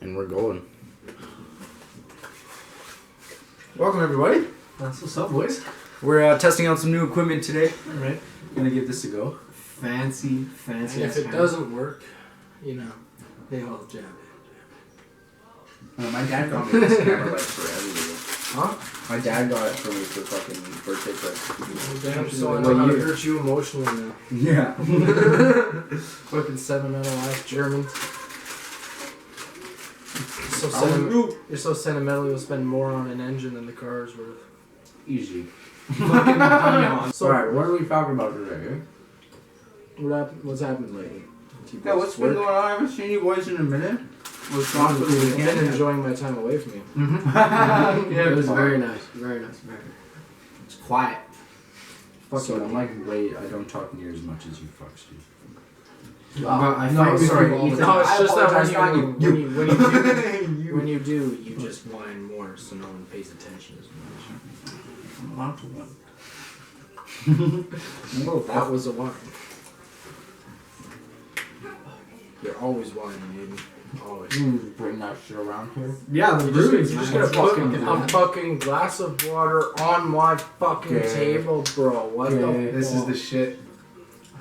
And we're going. Welcome, everybody. That's what's up, boys. We're testing out some new equipment today. Alright. Gonna give this a go. Fancy. And if it doesn't work, you know, they all jab it. My dad got me this camera like forever ago. Huh? My dad got it for me for fucking birthday present. Damn, so I know how to hurt you emotionally now. Yeah. Fucking sentimental ass Germans. You're so sentimental you'll spend more on an engine than the car is worth. Easy. Fucking So, alright, what are we talking about today? What's happened lately? Yeah, what's been going on? I haven't seen you boys in a minute. What's wrong with I've the weekend? been enjoying my time away from you. Yeah, it was very nice. Very nice. Very nice. It's quiet. So I'm like, wait, I don't talk near as much as you fucks do. No, sorry, Ethan. No, it's just that you. when you do, you just whine more, so no one pays attention as much. That was a whine. You're always whining, Aiden. Always. You bring that shit around here? Yeah, the You brewing's just nice. gotta put a fucking glass of water on my fucking table, bro. What the This is fuck? the shit.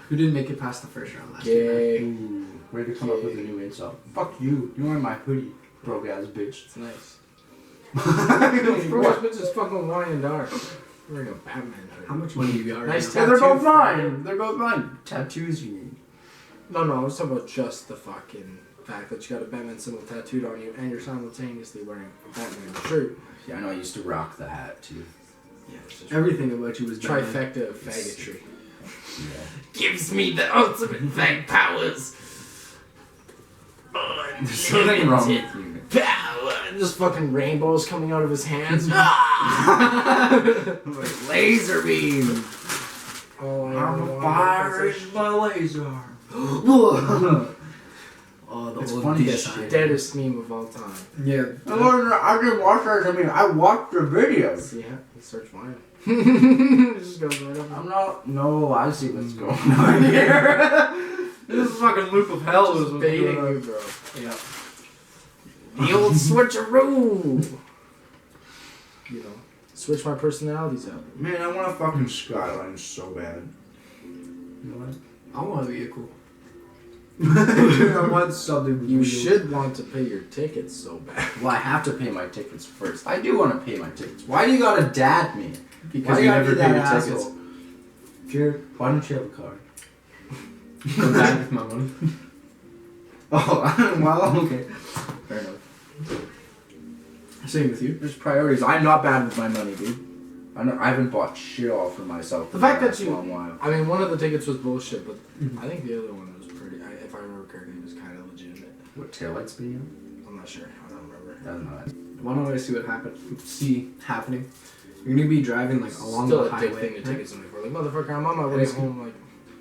Who didn't make it past the first round last year? Gay. Ooh, way to come up with a new insult. Fuck you. You're wearing my hoodie, broke ass bitch. It's nice. Bro, this bitch is fucking whining dark. I'm wearing a Batman hoodie. How much money you got right Nice now? Yeah, they're tattoo both mine. They're both mine. Tattoos, you mean? No, I was talking about just the fucking fact that you got a Batman symbol tattooed on you and you're simultaneously wearing a Batman shirt. Yeah, I know I used to rock the hat too. Yeah, it's just Everything about you was Batman. trifecta of faggotry. Yeah. Gives me the ultimate fag powers. There's something wrong with you. Power. Just fucking rainbows coming out of his hands. Like laser beam. Oh, I'm a fire is my laser. Oh, the It's old funny as DSi. shit. Deadest meme of all time. Yeah. I didn't watch that. I mean, I watched the videos. Yeah, he starts whining. Just goes right up. I'm not. No, I see what's going on here. This fucking loop of hell is Just what's baiting going on. you, bro. Yeah. The old switcheroo. You know, switch my personalities out. Man, I want a fucking skyline so bad. You know what? I want to be a cool. I want something. You real. should want to pay your tickets so bad. Well, I have to pay my tickets first. I do want to pay my tickets. Why do you gotta dad me? Because Why you gotta never be pay that your asshole? tickets. Jared, why don't you have a car? Come back with my money. Oh, well, okay. Fair enough. Same with you. There's priorities. I'm not bad with my money, dude. I haven't bought shit all for myself. The fact that for a you, long while. I mean, one of the tickets was bullshit, but I think the other one was pretty. If I remember correctly, it was kind of legitimate. What taillights being on? I'm not sure. I don't remember. Doesn't matter. One way to see what happening. You're gonna be driving like along Still the a dick highway. thing to take something for. Like, motherfucker, I'm on my way It's- home. Like,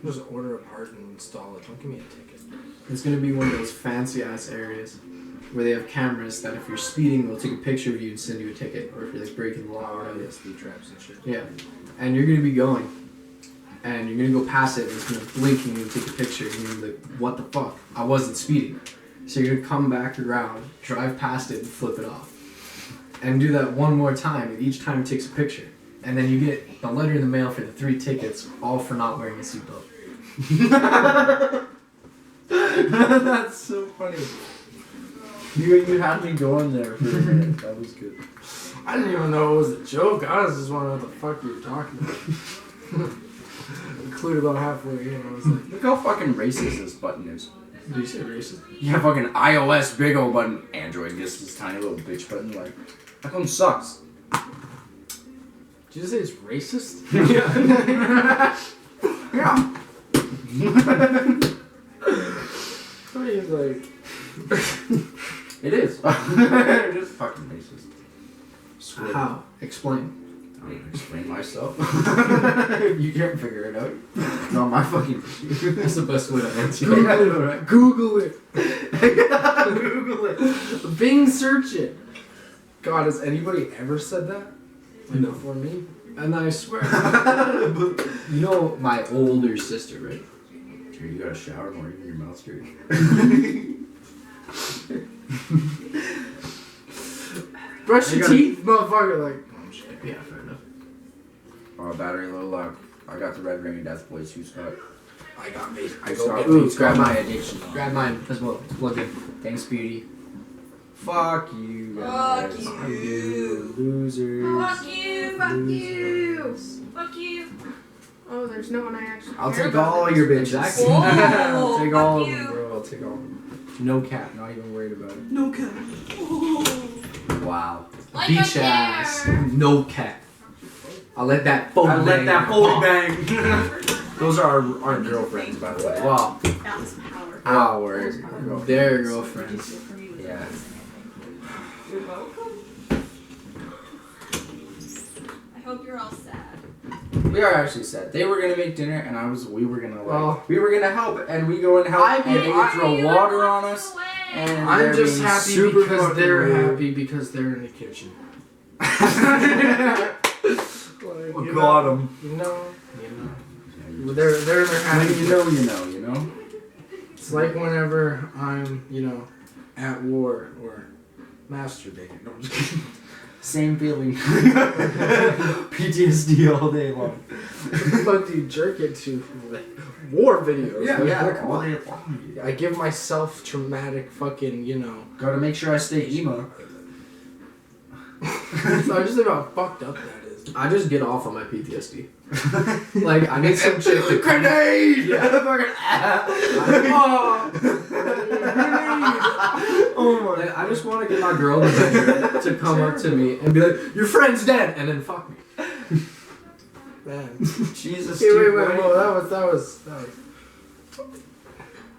just order a part and install it. Don't give me a ticket. It's gonna be one of those fancy ass areas where they have cameras that if you're speeding, they'll take a picture of you and send you a ticket, or if you're like breaking the law or whatever. Yeah, speed traps and shit. Yeah, and you're gonna be going, and you're gonna go past it, and it's gonna blink, and you're gonna take a picture, and you're gonna be like, "What the fuck? I wasn't speeding." So you're gonna come back around, drive past it, and flip it off, and do that one more time, and each time it takes a picture, and then you get the letter in the mail for the 3 tickets, all for not wearing a seatbelt. That's so funny. You had me going there for a minute. That was good. I didn't even know it was a joke. I was just wondering what the fuck you were talking about. Included about halfway in, I was like, Look how fucking racist this button is. Did you say racist? Yeah, fucking iOS big ol' button. Android gets this tiny little bitch button. Like, that one sucks. did you just say it's racist? Yeah. I mean, like, It is. It is fucking racist. Swear. How? Explain. I'll explain myself. If you can't figure it out, it's not my fucking issue. That's the best way to answer. Google it. Google it. Bing search it. God, has anybody ever said that? Like, No. before me? And I swear, you know my older sister, right? Dude, you gotta shower more, even your mouth's dirty. Brush your teeth, motherfucker. Like, Oh shit. Yeah, fair enough. Oh, battery low luck. I got the Red Ring of Death Boys. Who's got? I got me. I go got get me. me. Grab my addiction. Grab mine as well. Plug in. Thanks, Beauty. Fuck you Fuck guys. you. Losers. Fuck you, fuck you, fuck you. Oh, there's no one I actually I'll care take about all in your this. bitches. Exactly. Whoa, I'll take fuck all of you. them, bro. I'll take all of them. No cap. Not even worried about it. No cap. Wow. Like Beach a ass. bear. No cap. I'll let that phone I let bang that pop. fully bang. Those are our girlfriends, by the way. Wow. That's power. Ours. Their girlfriends. Yeah. You're welcome. I hope you're all sad. We are actually sad. They were gonna make dinner, and we were gonna Well, we were gonna help, and we go and help, I and mean, they Why throw are you water on walking us, away? and I'm they're just being happy super because fucking they're rude. happy because they're in the kitchen. Like, We you got know, 'em. You know. Well, they're in their happy. When you know, you know, you know. It's like whenever I'm, at war or masturbating. No, I'm just kidding. Same feeling. PTSD all day long. But do you jerk it to war videos? Like, Yeah, come all on. day long. I give myself traumatic fucking, Gotta make sure I stay emo. So I just think how fucked up that is. I just get off on my PTSD. Like, I need some chick to come. Grenade! Yeah. Oh my Like, I just want to get my girl in the bedroom to come up to me and be like, "Your friend's dead," and then fuck me. Man. Jesus. Okay, wait, dude, whoa, that was.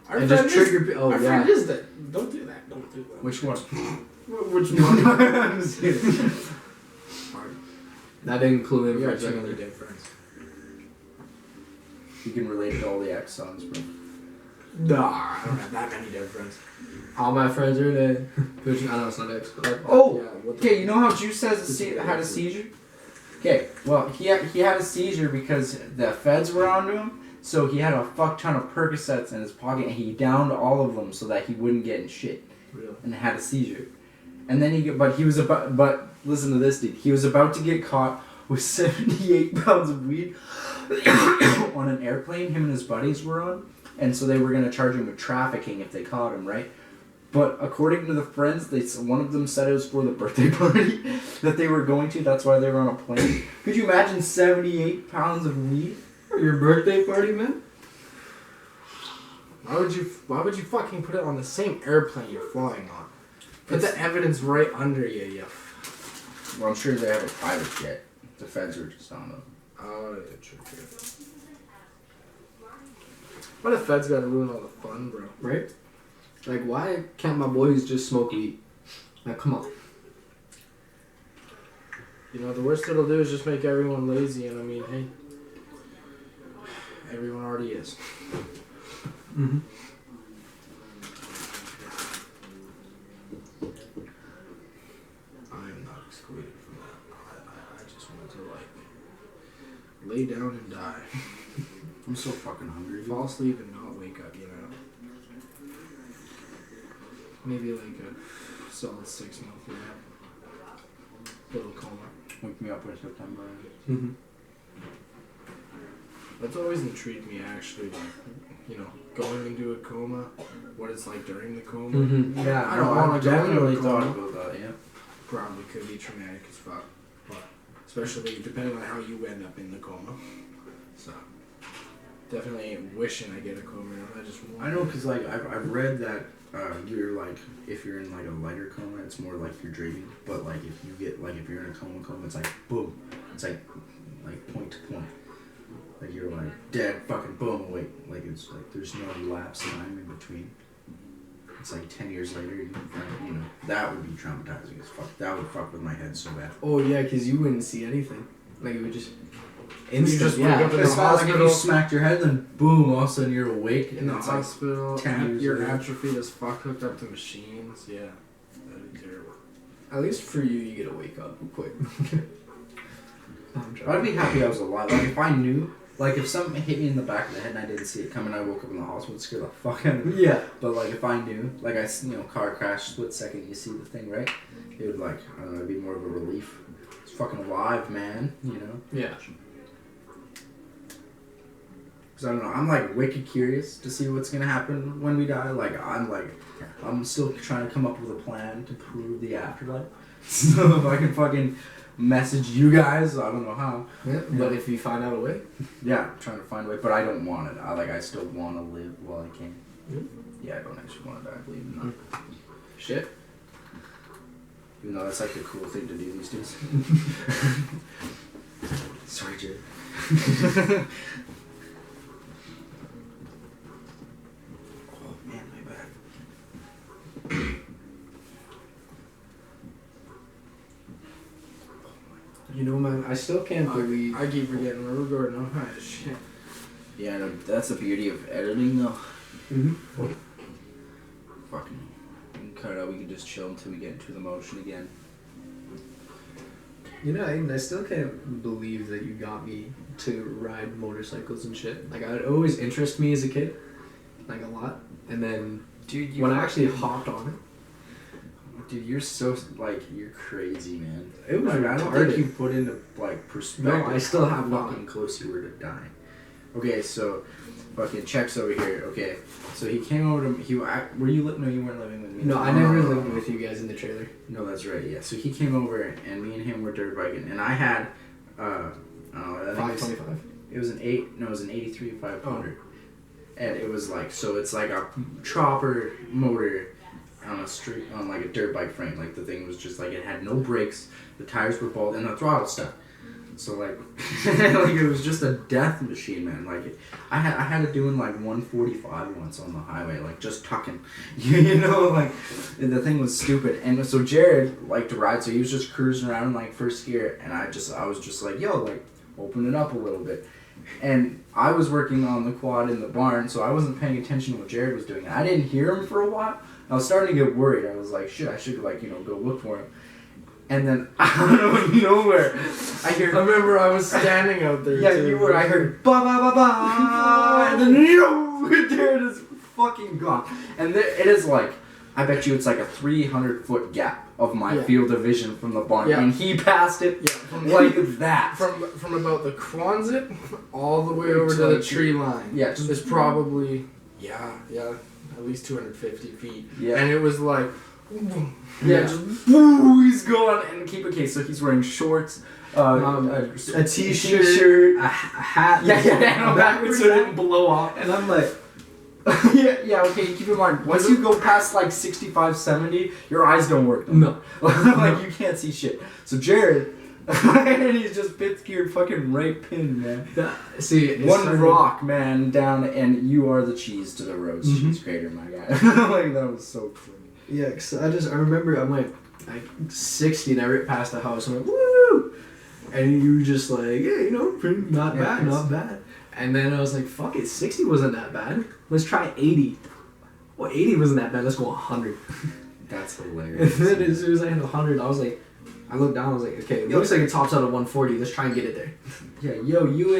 Our And friend just trigger. Oh our yeah. friend is dead. Don't do that. Don't do that. Which one? Which one? I'm just kidding. That didn't include him We for are a too second. many dead friends. You can relate to all the X songs, bro. Nah, I don't have that many dead friends. All my friends are dead. Which I know it's not X. But Oh, Yeah, what the- okay. You know how Juice had a seizure? Okay, well, he had a seizure because the feds were onto him, so he had a fuck ton of Percocets in his pocket, and he downed all of them so that he wouldn't get in shit, Real. and had a seizure. And then but listen to this, dude. He was about to get caught with 78 pounds of weed on an airplane him and his buddies were on, and so they were gonna charge him with trafficking if they caught him, right? But according to the friends, one of them said it was for the birthday party that they were going to. That's why they were on a plane. Could you imagine 78 pounds of weed for your birthday party, man? Why would you fucking put it on the same airplane you're flying on? Put the evidence right under you. Well, I'm sure they have a private jet. The feds were just on them. Oh, yeah, true. Why the feds gotta ruin all the fun, bro? Right? Like, why can't my boys just smoke weed? Like, come on. The worst it'll do is just make everyone lazy, and I mean, hey, everyone already is. Mm-hmm. I am not excluded from that. I just want to, lay down and die. I'm so fucking hungry. Fall asleep and not wake up, Maybe like a solid 6 month nap. Little coma. Wake me up in September. Mm-hmm. That's always intrigued me, actually, going into a coma, what it's like during the coma. Mm-hmm. Yeah, I don't wanna go definitely into a thought coma. about that. Yeah. Probably could be traumatic as fuck. Especially depending on how you end up in the coma. So, definitely wishing I get a coma. I just want. I know, cause like I've read that you're like if you're in like a lighter coma, it's more like you're dreaming. But like if you get like if you're in a coma, it's like boom, it's like point to point. Like you're like dead, fucking boom, awake. Like it's like there's no lapse time in between. It's like 10 years later, that would be traumatizing as fuck. That would fuck with my head so bad. Oh, yeah, because you wouldn't see anything. Like, it would just... You just wake yeah. up in the It's not like if hospital. you smacked your head, then boom, all of a sudden you're awake. In the it's like hospital, 10 years you're later. atrophied as fuck, hooked up to machines. Yeah, that'd be terrible. At least for you, you get to wake up quick. I'm I'd be happy I was alive. Like if I knew Like if something hit me in the back of the head and I didn't see it coming, I woke up in the hospital, it scared the fuck out of me. Yeah. But like if I knew, like car crash, split second, you see the thing, right? It would like, I don't know, it'd be more of a relief. It's fucking alive, man, you know? Yeah. Because I don't know, I'm like wicked curious to see what's gonna happen when we die. I'm still trying to come up with a plan to prove the afterlife. So if I can fucking message you guys, I don't know how. Yeah. But if you find out a way. Yeah, I'm trying to find a way, but I don't want it. I still want to live while I can. Yeah, I don't actually want to die, believe it or not. Shit. Even though that's like the cool thing to do these days. Sorry, Jared. Oh man, my back. You know, man, I still can't believe. I keep forgetting we're recording. Oh, shit. Yeah, no, that's the beauty of editing, though. Mm-hmm. Fucking, we can cut it out. We can just chill until we get into the motion again. You know, I still can't believe that you got me to ride motorcycles and shit. Like, it always interested me as a kid, like a lot. And then, Dude, when I actually hopped on it, dude, you're so you're crazy, man. It was I don't retarded. think you put into perspective. No, I still have how not. fucking close you were to dying. Okay, so fucking checks over here. Okay, so he came over to me. Were you? No, you weren't living with me. no, I never lived with you guys in the trailer. No, that's right. Yeah, so he came over and me and him were dirt biking, and I had I think 525. it was an 83 500, and it was like, so it's like a chopper motor on a street, on like a dirt bike frame. Like the thing was just like, it had no brakes, the tires were bald, and the throttle stuck. So like, like it was just a death machine, man. Like I had it doing like 145 once on the highway, like just tucking, you know, like the thing was stupid. And so Jared liked to ride, so he was just cruising around in like first gear, and I was just like, yo, like open it up a little bit. And I was working on the quad in the barn, so I wasn't paying attention to what Jared was doing. I didn't hear him for a while. I was starting to get worried. I was like, shit, I should like, go look for him. And then out of nowhere, I hear. I remember I was standing out there. Yeah, too. you were. I heard ba ba ba ba, and then Jared is fucking gone. And it is like, I bet you it's like a 300-foot gap of my field of vision from the barn, and he passed it like that. From about the Quonset all the way over to the tree line. Yeah, it's probably at least 250 feet. Yeah, and it was like. Yeah, just woo, he's gone. And keep it case, so he's wearing shorts, a t-shirt, a hat. Yeah, backwards so it didn't blow off. And I'm like, yeah, okay, keep in mind, once you go past like 65, 70, your eyes don't work. No. Like, you can't see shit. So Jared, and he's just fifth gear fucking right pin, man. See, one rock, man, down, and you are the cheese to the roast cheese grater, my guy. Like, that was so funny. Yeah, cause I remember I'm like 60 and I ripped past the house and I'm like, woo! And you were just like, yeah, not bad, not bad. And then I was like, fuck it, 60 wasn't that bad. Let's try 80. Well, 80 wasn't that bad, let's go 100. That's hilarious. And then as soon as I hit 100, I was like, I looked down, I was like, okay, it looks like it tops out at 140, let's try and get it there. Yeah, yo, you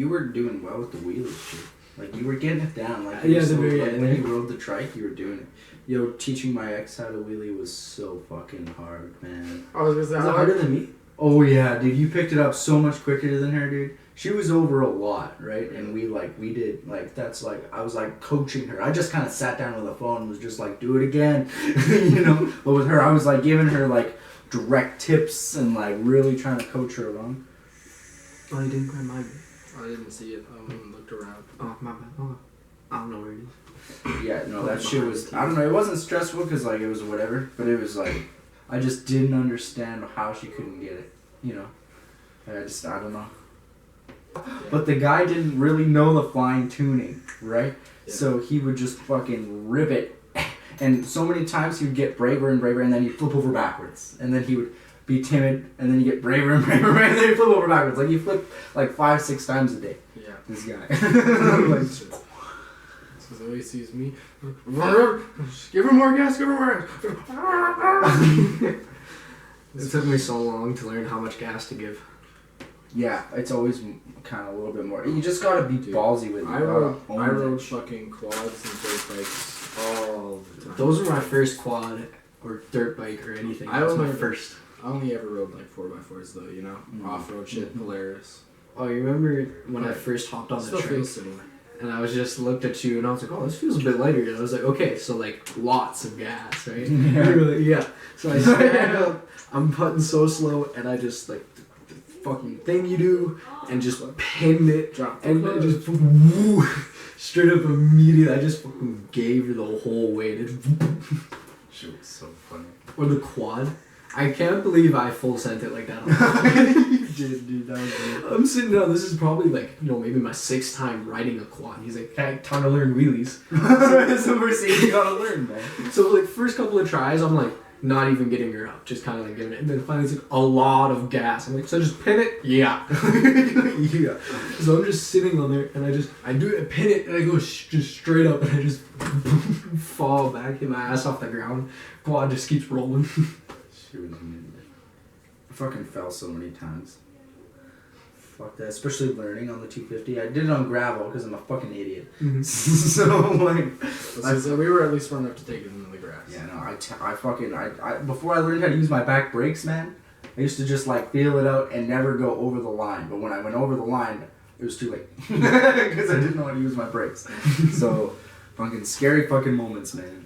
were doing well with the wheelies shit. Like, you were getting it down. Like, yeah, the very like, end. when you rode the trike, you were doing it. Yo, teaching my ex how to wheelie was so fucking hard, man. I was gonna say, Was it harder than me? Oh yeah, dude, you picked it up so much quicker than her, dude. She was over a lot, right? And we did, like, that's like, I was like coaching her. I just kind of sat down with the phone and was just like, do it again, But with her, I was like giving her like direct tips and like really trying to coach her along. Oh, you didn't grab mine. I didn't see it. I looked around. Oh, my bad. Oh, I don't know where it is. Yeah, no, that shit was, I don't know, it wasn't stressful because, like, it was whatever, but it was, like, I just didn't understand how she couldn't get it, I don't know. But the guy didn't really know the fine tuning, right? Yeah. So he would just fucking rip it, and so many times he would get braver and braver, and then he'd flip over backwards, and then he would be timid, and then you get braver and braver, and then you flip over backwards. Like, you flip, like, 5-6 times a day. Yeah. This guy. Like, so he sees me. Give her more gas, give her more gas. It took me so long to learn how much gas to give. Yeah, it's always kind of a little bit more. You just gotta be Dude, ballsy with it. I rode fucking quads and dirt bikes all the time. Those were my first quad or dirt bike or anything. That was my first. I only ever rode like 4x4s though, you know? Off-road shit, Polaris. Oh, you remember when I first hopped on the Still train? feels similar. And I was just looked at you and I was like, oh, this feels a bit lighter. And I was like, okay, so like lots of gas, right? Literally, yeah. So I stand up, I'm putting so slow, and I just like the fucking thing you do, and just pinned it, Drop and it just woo, straight up immediately. I just fucking gave her the whole weight. It, Shit was so funny. or the quad. I can't believe I full sent it like that. Dude, that was good. I'm sitting down. This is probably like, maybe my 6th time riding a quad. He's like, hey, time to learn wheelies. So we're saying you gotta learn, man. So like first couple of tries, I'm like not even getting her up, just kind of like giving it. And then finally it's like a lot of gas. I'm like, so just pin it? Yeah. Yeah. So I'm just sitting on there and I pin it and I go just straight up and I just fall back, hit my ass off the ground. Quad just keeps rolling. She was I fucking fell so many times. Fuck that, especially learning on the 250. I did it on gravel because I'm a fucking idiot. So like, We were at least smart enough to take it into the grass. yeah, no, I before I learned how to use my back brakes, man, I used to just like feel it out and never go over the line. But when I went over the line, it was too late because I didn't know how to use my brakes. So fucking scary fucking moments, man.